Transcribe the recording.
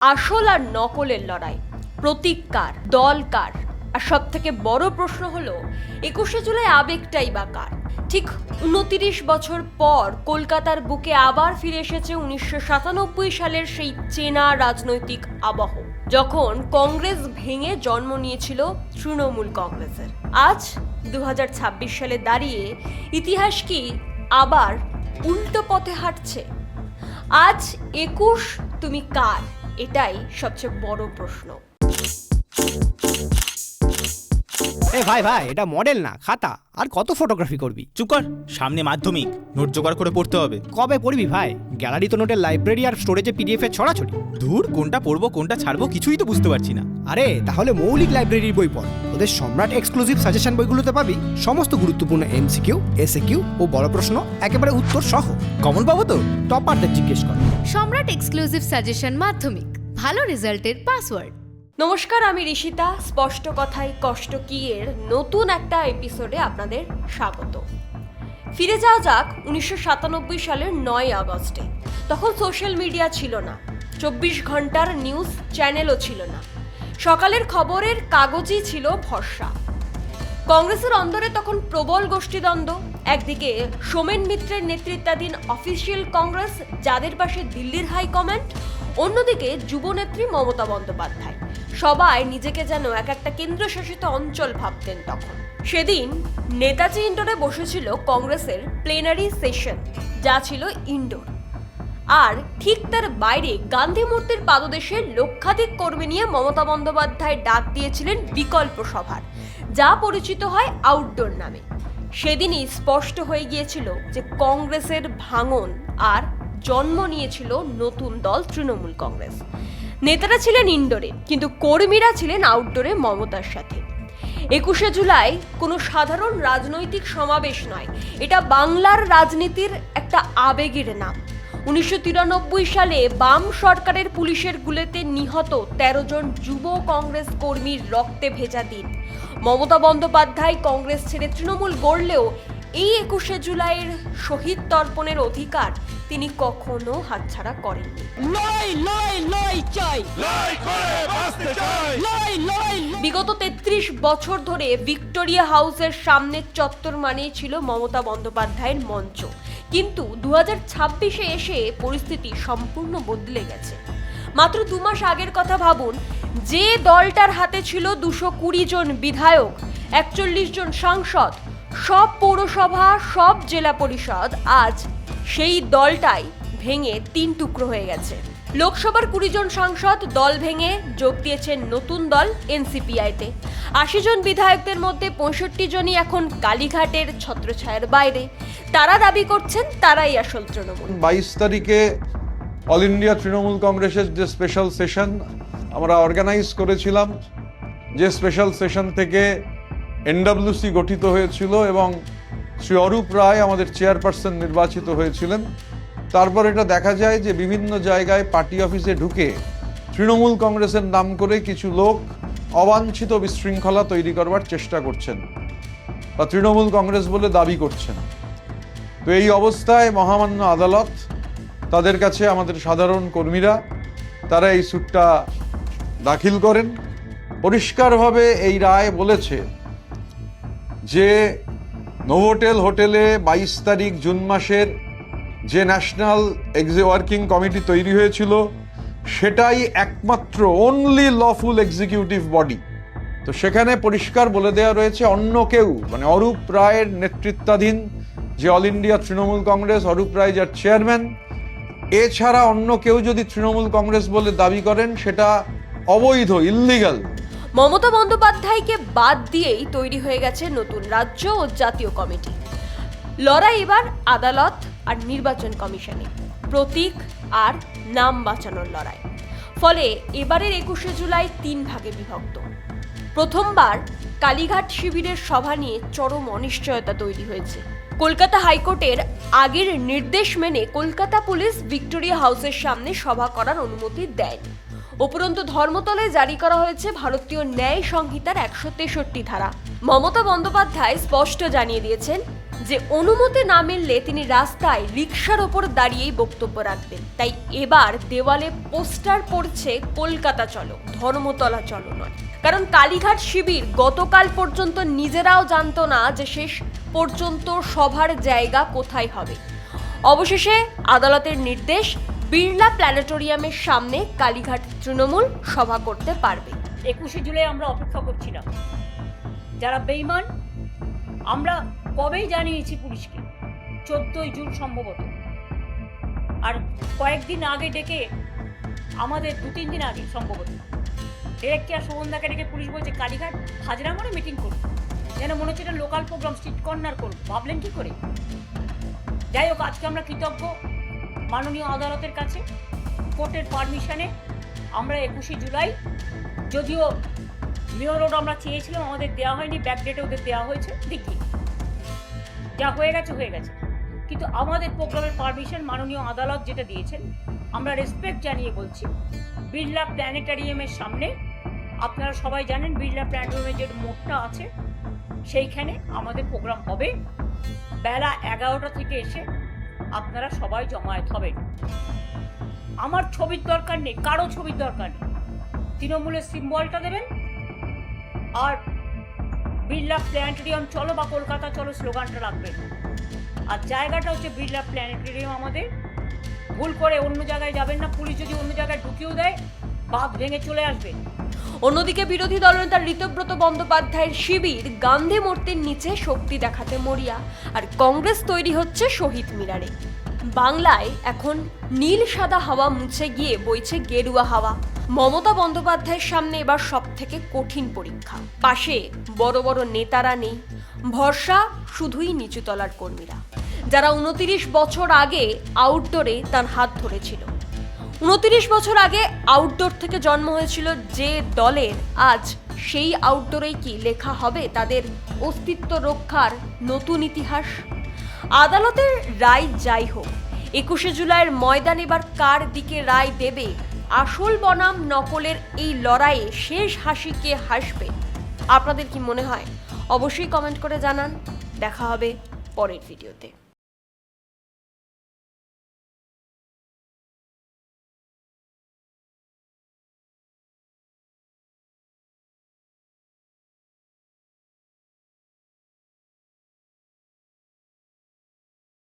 আসল আর নকলের লড়াই, প্রতীক কার, দল কার, আর সব থেকে বড় প্রশ্ন হলো 21শে জুলাই আবেগটাই বা কার। ঠিক 29 বছর পর কলকাতার বুকে আবার ফিরে এসেছে 1997 সালের সেই চেনা রাজনৈতিক আবহ, যখন কংগ্রেস ভেঙে জন্ম নিয়েছিল তৃণমূল কংগ্রেসের। আজ 2026 সালে দাঁড়িয়ে ইতিহাস কি আবার উল্টো পথে হাঁটছে? আজ 21 তুমি কার, এটাই সবচেয়ে বড় প্রশ্ন। ভাই এটা মডেল না, খাতা। আর কত ফটোগ্রাফি করবি? চুপ কর, সামনে মাধ্যমিক, নোট জোগাড় করে পড়তে হবে। কবে পড়বি ভাই? গ্যালারি তো নোটের লাইব্রেরি আর স্টোরেজে পিডিএফ এর ছড়াছড়ি। ধুর, কোনটা পড়বো কোনটা ছাড়বো কিছুই তো বুঝতে পারছি না। আরে তাহলে মৌলিক লাইব্রেরির বই পড়। ওদের সম্রাট এক্সক্লুসিভ সাজেশন বইগুলোতে পাবি সমস্ত গুরুত্বপূর্ণ এমসিকিউ, এসএকিউ ও বড় প্রশ্ন একেবারে উত্তর সহ। কমন পাবো তো? টপারদের জিজ্ঞেস কর। সম্রাট এক্সক্লুসিভ সাজেশন মাধ্যমিক, ভালো রেজাল্টের পাসওয়ার্ড। নমস্কার, আমি ঋষিতা। স্পষ্ট কথায় কষ্ট কি এর নতুন একটা এপিসোডে আপনাদের স্বাগত। ফিরে যাওয়া যাক 1997 সালের 9 আগস্টে। তখন সোশ্যাল মিডিয়া ছিল না, 24 ঘন্টার নিউজ চ্যানেলও ছিল না, সকালের খবরের কাগজই ছিল ভরসা। কংগ্রেসের অন্দরে তখন প্রবল গোষ্ঠীদ্বন্দ্ব। একদিকে সোমেন মিত্রের নেতৃত্বাধীন অফিসিয়াল কংগ্রেস, যাদের পাশে দিল্লির হাইকমান্ড, অন্যদিকে যুবনেত্রী মমতা বন্দ্যোপাধ্যায়। সবাই নিজেকে যেন এক একটা কেন্দ্রশাসিত অঞ্চল ভাবতেন তখন। সেদিন নেতাজি ইন্ডোরে বসেছিল কংগ্রেসের প্লেনারি সেশন, যা ছিল ইন্ডোর। আর ঠিক তার বাইরে গান্ধী মূর্তির পাদদেশে লক্ষাধিক কর্মী নিয়ে মমতা বন্দ্যোপাধ্যায় ডাক দিয়েছিলেন বিকল্প সভার, যা পরিচিত হয় আউটডোর নামে। সেদিনই স্পষ্ট হয়ে গিয়েছিল যে কংগ্রেসের ভাঙন আর জন্ম নিয়েছিল নতুন দল তৃণমূল কংগ্রেস। নেতারা ছিলেন ইনডোরে, কিন্তু কর্মীরা ছিলেন আউটডোরে মমতার সাথে। 21শে জুলাই কোনো সাধারণ রাজনৈতিক সমাবেশ নয়, এটা বাংলার রাজনীতির একটা আবেগের নাম। 1993 সালে বাম সরকারের পুলিশের গুলিতে নিহত 13 জন যুব কংগ্রেস কর্মীর রক্তে ভেজা দিন। মমতা বন্দ্যোপাধ্যায় কংগ্রেস ছেড়ে তৃণমূল গড়লেও এই 21শে জুলাইয়ের শহীদ তর্পণের অধিকার তিনি কখনো হাতছাড়া করেননি। বিগত 33 বছর ধরে ভিক্টোরিয়া হাউসের সামনের চত্বর মানেই ছিল মমতা বন্দ্যোপাধ্যায়ের মঞ্চ, কিন্তু 2026-এ এসে পরিস্থিতি সম্পূর্ণ বদলে গেছে। মাত্র 2 মাস আগের কথা ভাবুন, যে দলটার হাতে ছিল 220 জন বিধায়ক, 41 জন সাংসদ, সব পৌরসভা, সব জেলা পরিষদ, আজ সেই দলটাই ভেঙে 3 টুকরো হয়ে গেছে। লোকসভার 20 জন সাংসদ দল ভেঙে যোগ দিয়েছেন নতুন দল এনসিপিআইতে। 80 জন বিধায়কদের মধ্যে 65 জনই এখন কালীঘাটের ছত্রছায়ার বাইরে। তারা দাবি করছেন তারাই আসল তৃণমূল। 22 তারিখে অল ইন্ডিয়া তৃণমূল কংগ্রেসের যে স্পেশাল সেশন আমরা অর্গানাইজ করেছিলাম, যে স্পেশাল সেশন থেকে এনডব্লিউসি গঠিত হয়েছিল এবং শ্রী অরূপ রায় আমাদের চেয়ারপারসন নির্বাচিত হয়েছিলেন। তারপর এটা দেখা যায় যে বিভিন্ন জায়গায় পার্টি অফিসে ঢুকে তৃণমূল কংগ্রেসের নাম করে কিছু লোক অবাঞ্ছিত বিশৃঙ্খলা তৈরি করবার চেষ্টা করছেন বা তৃণমূল কংগ্রেস বলে দাবি করছেন। তো এই অবস্থায় মহামান্য আদালত তাদের কাছে আমাদের সাধারণ কর্মীরা তারা এই স্যুটটা দাখিল করেন। পরিষ্কারভাবে এই রায় বলেছে যে নোভোটেল হোটেলে 22 তারিখ জুন মাসের যে ন্যাশনাল ওয়ার্কিং কমিটি তৈরি হয়েছিল সেটাই একমাত্র অনলি লফুল এক্সিকিউটিভ বডি। তো সেখানে পরিষ্কার বলে দেওয়া রয়েছে অন্য কেউ, মানে অরূপ রায়ের নেতৃত্বাধীন যে অল ইন্ডিয়া তৃণমূল কংগ্রেস, অরূপ রায় যার চেয়ারম্যান, এছাড়া অন্য কেউ যদি তৃণমূল কংগ্রেস বলে দাবি করেন সেটা অবৈধ, ইল্লিগাল। মমতা বন্দ্যোপাধ্যায়কে বাদ দিয়েই তৈরি হয়ে গেছে নতুন রাজ্য ও জাতীয় কমিটি। লড়াই এবার আদালত আর নির্বাচন কমিশনে, প্রতীক আর নাম বাঁচানোর লড়াই। ফলে এবারের 21শে জুলাই 3 ভাগে বিভক্ত। প্রথমবার কালীঘাট শিবিরের সভা নিয়ে চরম অনিশ্চয়তা তৈরি হয়েছে। কলকাতা হাইকোর্টের আগের নির্দেশ মেনে কলকাতা পুলিশ ভিক্টোরিয়া হাউসের সামনে সভা করার অনুমতি দেয়নি। উপরন্তু ধর্মতলে জারি করা হয়েছে ভারতীয় ন্যায় সংহিতার 163 ধারা। মমতা বন্দ্যোপাধ্যায় স্পষ্ট জানিয়ে দিয়েছেন, যে অনুমতি না মিললে তিনি রাস্তায় রিকশার ওপর দাঁড়িয়েই বক্তব্য রাখবেন। তাই এবার দেওয়ালে পোস্টার পড়ছে কলকাতা চলো, ধর্মতলা চলো নয়। কারণ কালীঘাট শিবির গতকাল পর্যন্ত নিজেরাও জানতো না যে শেষ পর্যন্ত সভার জায়গা কোথায় হবে। অবশেষে আদালতের নির্দেশ, বিড়লা প্ল্যানেটোরিয়ামের সামনে কালীঘাট তৃণমূল সভা করতে পারবে। 21শে জুলাই আমরা অপেক্ষা করছিলাম। যারা বেঈমান, আমরা কবেই জানিয়েছি পুলিশকে, 14ই জুন সম্ভবত। আর কয়েকদিন আগে ডেকে, আমাদের 2-3 দিন আগে সম্ভবত ডিরেক্টর আর শোভনদাকে ডেকে পুলিশ বলছে কালীঘাট হাজরা মোড়ে মিটিং করুন, যেন মনে হচ্ছে এটা লোকাল প্রোগ্রাম, স্ট্রিট কর্নার করুন। ভাবলেন কি করে? যাই হোক, আজকে আমরা কৃতজ্ঞ মাননীয় আদালতের কাছে, কোর্টের পারমিশনে আমরা 21শে জুলাই, যদিও মেয়র রোড আমরা চেয়েছিলাম, আমাদের দেওয়া হয়নি, ব্যাকডেটে ওদের দেওয়া হয়েছে, দেখি যা হয়ে গেছে হয়ে গেছে। কিন্তু আমাদের প্রোগ্রামের পারমিশন মাননীয় আদালত যেটা দিয়েছেন, আমরা রেসপেক্ট জানিয়ে বলছি, বিড়লা প্ল্যানেটারিয়ামের সামনে, আপনারা সবাই জানেন বিড়লা প্ল্যানেটারিয়ামের যে মোড়টা আছে সেইখানে আমাদের প্রোগ্রাম হবে। বেলা 11টা থেকে এসে আপনারা সবাই জমায়েত হবেন। আমার ছবির দরকার নেই, কারো ছবির দরকার নেই, তৃণমূলের সিম্বলটা দেবেন আর বিড়লা প্ল্যানেটেরিয়াম চলো বা কলকাতা চলো স্লোগানটা রাখবেন। আর জায়গাটা হচ্ছে বিড়লা প্ল্যানেটেরিয়াম। আমাদের ভুল করে অন্য জায়গায় যাবেন না, পুলিশ যদি অন্য জায়গায় ঢুকিয়েও দেয় বাঁধ ভেঙে চলে আসবেন। অন্যদিকে বিরোধী দলনেতা ঋতব্রত বন্দ্যোপাধ্যায়ের শিবির গান্ধী মূর্তির নিচে শক্তি দেখাতে মরিয়া, আর কংগ্রেস তৈরি হচ্ছে শহীদ মিনারে। বাংলায় এখন নীল সাদা হাওয়া মুছে গিয়ে বইছে গেরুয়া হাওয়া। মমতা বন্দ্যোপাধ্যায়ের সামনে এবার সব থেকে কঠিন পরীক্ষা। পাশে বড় বড় নেতারা নেই, ভরসা শুধুই নিচুতলার কর্মীরা, যারা 29 বছর আগে আউটডোরে তার হাত ধরেছিল। 29 বছর আগে আউটডোর থেকে জন্ম হয়েছিল যে দলের, আজ সেই আউটডোরেই কি লেখা হবে তাদের অস্তিত্ব রক্ষার নতুন ইতিহাস? আদালতের রায় যাই হোক, 21শে জুলাইয়ের ময়দান এবার কার দিকে রায় দেবে? আসল বনাম নকলের এই লড়াইয়ে শেষ হাসি কে হাসবে? আপনাদের কি মনে হয়? অবশ্যই কমেন্ট করে জানান। দেখা হবে পরের ভিডিওতে।